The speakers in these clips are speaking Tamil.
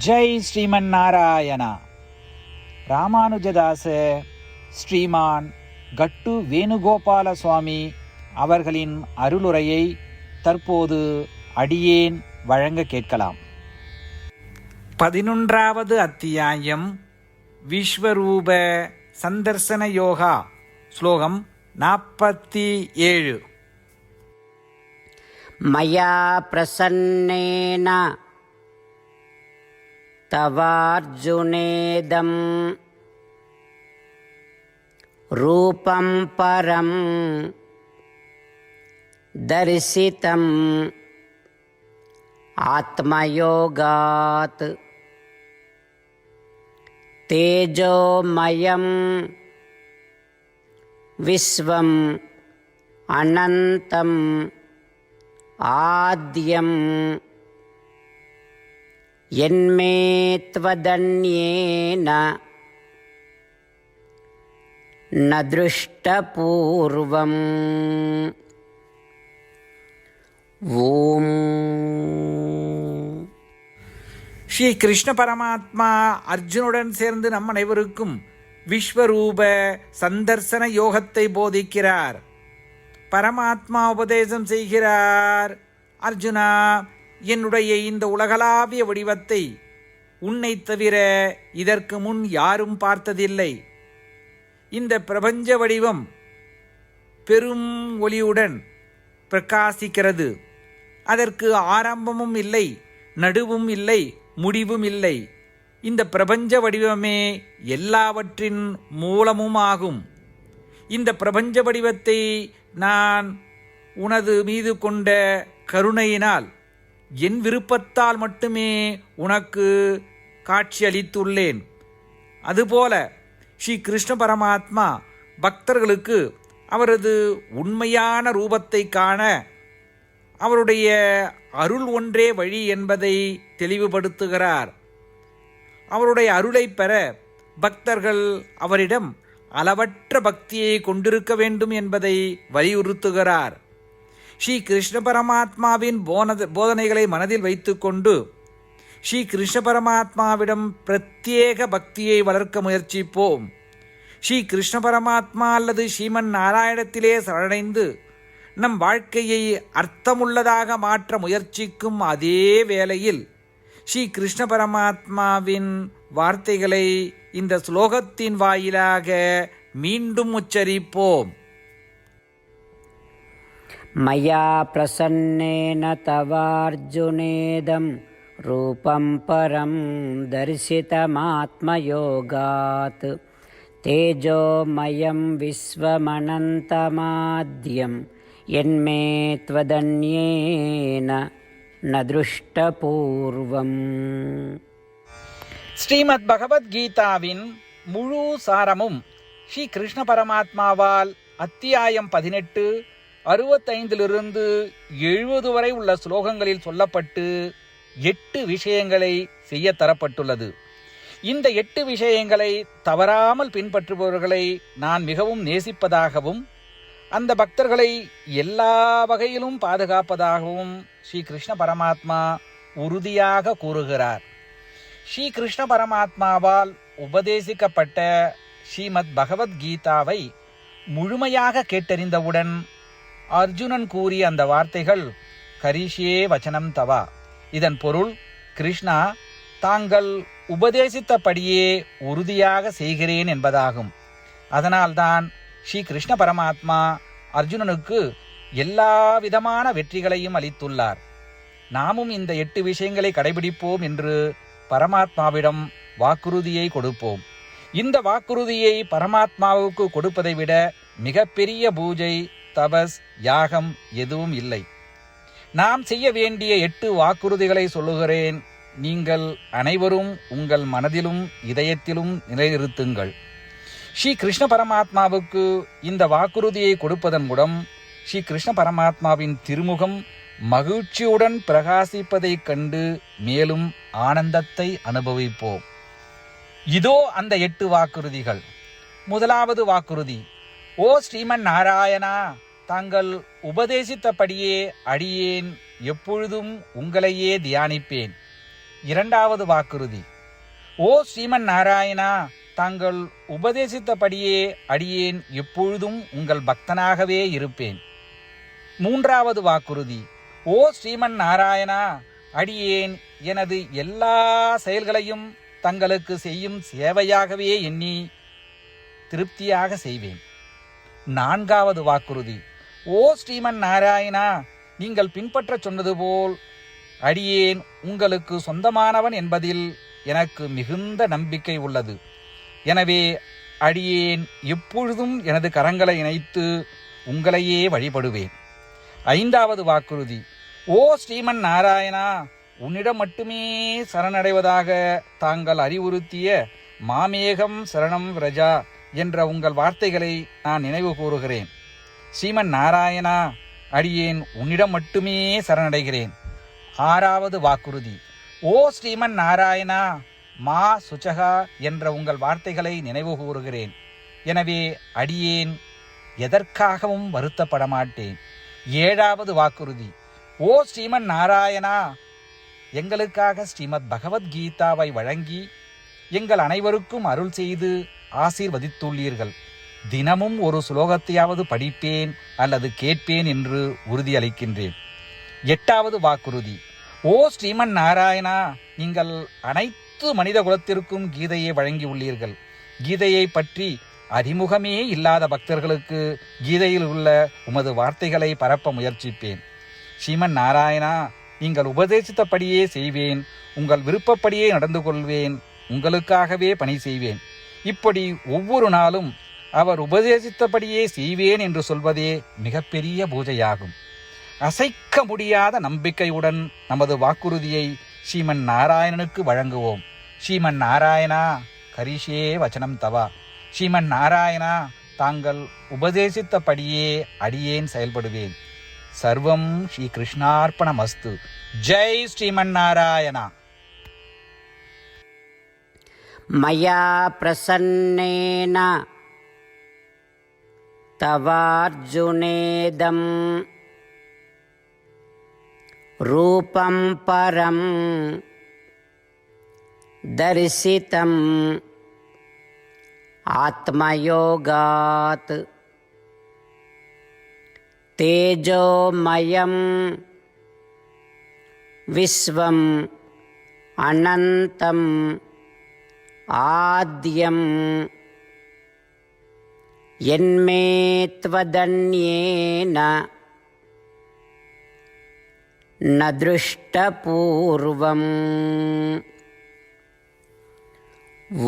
ஜெய் ஸ்ரீமன் நாராயணா. ராமானுஜதாச ஸ்ரீமான் கட்டு வேணுகோபால சுவாமி அவர்களின் அருளுரையை தற்போது அடியேன் வழங்க கேட்கலாம். 11வது அத்தியாயம் விஸ்வரூப சந்தர்சன யோகா. ஸ்லோகம் 47. மயா பிரசன்னேன தவார்ஜுனேதம் ரூபம் பரம் தரிசிதம் ஆத்மயோகாத் தேஜோமயம் விஸ்வம் அனந்தம் ஆத்யம் யன்மே த்வதன்யேன ந திருஷ்டபூர்வம். ஓம். ஸ்ரீ கிருஷ்ண பரமாத்மா அர்ஜுனுடன் சேர்ந்து நம் அனைவருக்கும் விஸ்வரூப சந்தர்சன யோகத்தை போதிக்கிறார். பரமாத்மா உபதேசம் செய்கிறார். அர்ஜுனா, என்னுடைய இந்த உலகளாவிய வடிவத்தை உன்னை தவிர இதற்கு முன் யாரும் பார்த்ததில்லை. இந்த பிரபஞ்ச வடிவம் பெரும் ஒளியுடன் பிரகாசிக்கிறது. அதற்கு ஆரம்பமும் இல்லை, நடுவும் இல்லை, முடிவும் இல்லை. இந்த பிரபஞ்ச வடிவமே எல்லாவற்றின் மூலமும் ஆகும். இந்த பிரபஞ்ச வடிவத்தை நான் உனது மீது கொண்ட கருணையினால் என் விருப்பத்தால் மட்டுமே உனக்கு காட்சியளித்துள்ளேன். அதுபோல ஸ்ரீ கிருஷ்ண பரமாத்மா பக்தர்களுக்கு அவரது உண்மையான ரூபத்தை காண அவருடைய அருள் ஒன்றே வழி என்பதை தெளிவுபடுத்துகிறார். அவருடைய அருளை பெற பக்தர்கள் அவரிடம் அளவற்ற பக்தியை கொண்டிருக்க வேண்டும் என்பதை வலியுறுத்துகிறார். ஸ்ரீ கிருஷ்ண பரமாத்மாவின் போதனைகளை மனதில் வைத்துக்கொண்டு ஸ்ரீ கிருஷ்ண பரமாத்மாவிடம் பிரத்யேக பக்தியை வளர்க்க முயற்சிப்போம். ஸ்ரீ கிருஷ்ண பரமாத்மா அல்லது ஸ்ரீமன் நாராயணத்திலே சரணடைந்து நம் வாழ்க்கையை அர்த்தமுள்ளதாக மாற்ற முயற்சிக்கும் அதே வேளையில் ஸ்ரீ கிருஷ்ண பரமாத்மாவின் வார்த்தைகளை இந்த ஸ்லோகத்தின் வாயிலாக மீண்டும் உச்சரிப்போம். மயா பிரசன்னேன தவார்ஜுனேதம் ரூபம் பரம் தரிசிதமாத்மயோகாத் தேஜோமயம் விஸ்வமனந்தமாத்யம் யன்மே த்வதன்யேன ந திருஷ்டபூர்வம். ஸ்ரீமத் பகவத்கீதாவின் முழு சாரமும் ஸ்ரீ கிருஷ்ண பரமாத்மாவால் அத்தியாயம் 18, 65 70 வரை உள்ள ஸ்லோகங்களில் சொல்லப்பட்டு 8 விஷயங்களை செய்ய தரப்பட்டுள்ளது. இந்த 8 விஷயங்களை தவறாமல் பின்பற்றுபவர்களை நான் மிகவும் நேசிப்பதாகவும் அந்த பக்தர்களை எல்லா வகையிலும் பாதுகாப்பதாகவும் ஸ்ரீ கிருஷ்ண பரமாத்மா உறுதியாக கூறுகிறார். ஸ்ரீ கிருஷ்ண பரமாத்மாவால் உபதேசிக்கப்பட்ட ஸ்ரீமத் பகவத்கீதாவை முழுமையாக கேட்டறிந்தவுடன் அர்ஜுனன் கூறிய அந்த வார்த்தைகள் கரிஷ்யே வச்சனம் தவா. இதன் பொருள், கிருஷ்ணா, தாங்கள் உபதேசித்தபடியே உறுதியாக செய்கிறேன் என்பதாகும். அதனால்தான் ஸ்ரீ கிருஷ்ண பரமாத்மா அர்ஜுனனுக்கு எல்லா விதமான வெற்றிகளையும் அளித்துள்ளார். நாமும் இந்த 8 விஷயங்களை கடைபிடிப்போம் என்று பரமாத்மாவிடம் வாக்குறுதியை கொடுப்போம். இந்த வாக்குறுதியை பரமாத்மாவுக்கு கொடுப்பதை விட மிகப்பெரிய பூஜை, தபஸ், யாகம் எதுவும் இல்லை. நாம் செய்ய வேண்டிய 8 வாக்குறுதிகளை சொல்லுகிறேன். நீங்கள் அனைவரும் உங்கள் மனதிலும் இதயத்திலும் நிலைநிறுத்துங்கள். ஸ்ரீ கிருஷ்ண பரமாத்மாவுக்கு இந்த வாக்குறுதியை கொடுப்பதன் மூலம் ஸ்ரீ கிருஷ்ண பரமாத்மாவின் திருமுகம் மகிழ்ச்சியுடன் பிரகாசிப்பதைக் கண்டு மேலும் ஆனந்தத்தை அனுபவிப்போம். இதோ அந்த 8 வாக்குறுதிகள். முதலாவது வாக்குறுதி: ஓ ஸ்ரீமன் நாராயணா, தாங்கள் உபதேசித்தபடியே அடியேன் எப்பொழுதும் உங்களையே தியானிப்பேன். இரண்டாவது வாக்குறுதி. ஓ ஸ்ரீமன் நாராயணா, தாங்கள் உபதேசித்தபடியே அடியேன் எப்பொழுதும் உங்கள் பக்தனாகவே இருப்பேன். மூன்றாவது வாக்குறுதி. ஓ ஸ்ரீமன் நாராயணா, அடியேன் எனது எல்லா செயல்களையும் தங்களுக்கு செய்யும் சேவையாகவே எண்ணி திருப்தியாக செய்வேன். நான்காவது வாக்குறுதி. ஓ ஸ்ரீமன் நாராயணா, நீங்கள் பின்பற்றச் சொன்னது போல் அடியேன் உங்களுக்கு சொந்தமானவன் என்பதில் எனக்கு மிகுந்த நம்பிக்கை உள்ளது. எனவே அடியேன் எப்பொழுதும் எனது கரங்களை இணைத்து உங்களையே வழிபடுவேன். ஐந்தாவது வாக்குறுதி. ஓ ஸ்ரீமன் நாராயணா, உன்னிடம் மட்டுமே சரணடைவதாக தாங்கள் அறிவுறுத்திய மாமேகம் சரணம் விரஜா என்ற உங்கள் வார்த்தைகளை நான் நினைவு கூறுகிறேன். ஸ்ரீமன் நாராயணா, அடியேன் உன்னிடம் மட்டுமே சரணடைகிறேன். ஆறாவது வாக்குறுதி. ஓ ஸ்ரீமன் நாராயணா, மா சுச்சகா என்ற உங்கள் வார்த்தைகளை நினைவு கூறுகிறேன். எனவே அடியேன் எதற்காகவும் வருத்தப்பட மாட்டேன். ஏழாவது வாக்குறுதி. ஓ ஸ்ரீமன் நாராயணா, எங்களுக்காக ஸ்ரீமத் பகவத்கீதாவை வழங்கி எங்கள் அனைவருக்கும் அருள் செய்து ஆசீர்வதித்துள்ளீர்கள். தினமும் ஒரு ஸ்லோகத்தையாவது படிப்பேன் அல்லது கேட்பேன் என்று உறுதியளிக்கின்றேன். எட்டாவது வாக்குறுதி. ஓ ஸ்ரீமன் நாராயணா, நீங்கள் அனைத்து மனித குலத்திற்கும் கீதையை வழங்கியுள்ளீர்கள். கீதையை பற்றி அறிமுகமே இல்லாத பக்தர்களுக்கு கீதையில் உள்ள உமது வார்த்தைகளை பரப்ப முயற்சிப்பேன். ஸ்ரீமன் நாராயணா, நீங்கள் உபதேசித்தபடியே செய்வேன். உங்கள் விருப்பப்படியே நடந்து கொள்வேன். உங்களுக்காகவே பணி செய்வேன். இப்படி ஒவ்வொரு நாளும் அவர் உபதேசித்தபடியே செய்வேன் என்று சொல்வதே மிகப்பெரிய பூஜையாகும். அசைக்க முடியாத நம்பிக்கையுடன் நமது வாக்குறுதியை ஸ்ரீமன் நாராயணனுக்கு வழங்குவோம். ஸ்ரீமன் நாராயணா, கரிஷே வச்சனம் தவா. ஸ்ரீமன் நாராயணா, தாங்கள் உபதேசித்தபடியே அடியேன் செயல்படுவேன். சர்வம் ஸ்ரீ கிருஷ்ணார்ப்பணமஸ்து. ஜெய் ஸ்ரீமன் நாராயணா. மயா பிரசன்னேன தவார்ஜுனேதம் ரூபம் பரம் தரிசிதம் ஆத்மயோகாத் தேஜோமயம் விஸ்வம் அனந்தம் ஆத்யம் யன்மே த்வதன்யேன ந திருஷ்டபூர்வம்.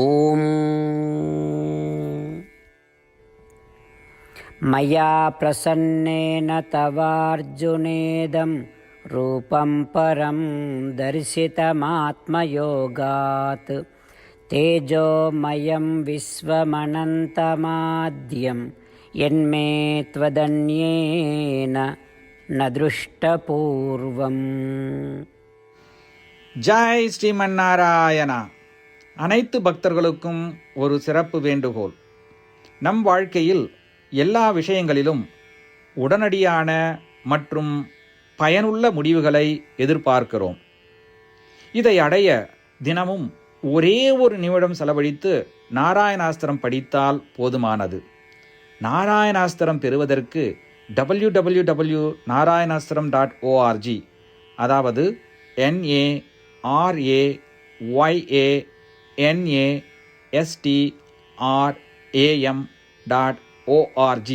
ஓம் மயா பிரசன்னேன தவார்ஜுனேதம் ரூபம் பரம் தரிசிதமாத்மயோகாத் தேஜோமயம் விஸ்வமனந்தமாத்யம் யன்மே த்வதன்யேன ந திருஷ்டபூர்வம். ஜெய் ஸ்ரீமன் நாராயணா. அனைத்து பக்தர்களுக்கும் ஒரு சிறப்பு வேண்டுகோள். நம் வாழ்க்கையில் எல்லா விஷயங்களிலும் உடனடியான மற்றும் பயனுள்ள முடிவுகளை எதிர்பார்க்கிறோம். இதை அடைய தினமும் ஒரே ஒரு நிமிடம் செலவழித்து நாராயணாஸ்திரம் படித்தால் போதுமானது. நாராயணாஸ்திரம் பெறுவதற்கு www.narayanaastram.org, அதாவது narayanaastram.org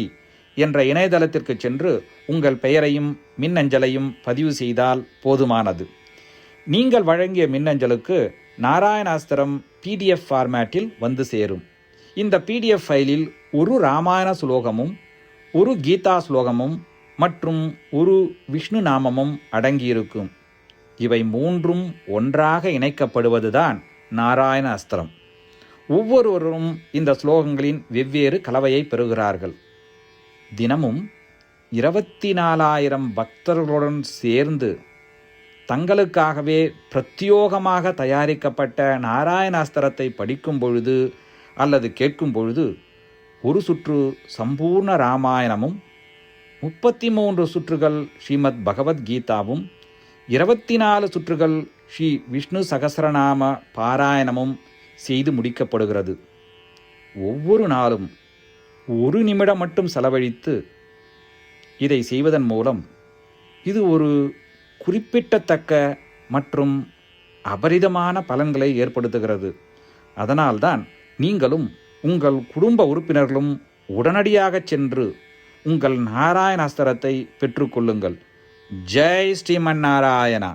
என்ற இணையதளத்திற்கு சென்று உங்கள் பெயரையும் மின்னஞ்சலையும் பதிவு செய்தால் போதுமானது. நீங்கள் வழங்கிய மின்னஞ்சலுக்கு நாராயணாஸ்திரம் PDF ஃபார்மேட்டில் வந்து சேரும். இந்த PDF ஃபைலில் ஒரு ராமாயண சுலோகமும் ஒரு கீதா ஸ்லோகமும் மற்றும் ஒரு விஷ்ணு நாமமும் அடங்கியிருக்கும். இவை மூன்றும் ஒன்றாக இணைக்கப்படுவதுதான் நாராயண அஸ்திரம். ஒவ்வொருவரும் இந்த ஸ்லோகங்களின் வெவ்வேறு கலவையை பெறுகிறார்கள். தினமும் 24,000 பக்தர்களுடன் சேர்ந்து தங்களுக்காகவே பிரத்யோகமாக தயாரிக்கப்பட்ட நாராயணாஸ்திரத்தை படிக்கும் பொழுது அல்லது கேட்கும் பொழுது ஒரு சுற்று சம்பூர்ண ராமாயணமும் 33 சுற்றுகள் ஸ்ரீமத் பகவத்கீதாவும் 24 சுற்றுகள் ஸ்ரீ விஷ்ணு சகஸ்ரநாம பாராயணமும் செய்து முடிக்கப்படுகிறது. ஒவ்வொரு நாளும் 1 நிமிடம் மட்டும் செலவழித்து இதை செய்வதன் மூலம் இது ஒரு குறிப்பிடத்தக்க மற்றும் அபரிதமான பலன்களை ஏற்படுத்துகிறது. அதனால்தான் நீங்களும் உங்கள் குடும்ப உறுப்பினர்களும் உடனடியாக சென்று உங்கள் நாராயண அஸ்திரத்தை பெற்றுக்கொள்ளுங்கள். ஜெய் ஸ்ரீமன் நாராயணா.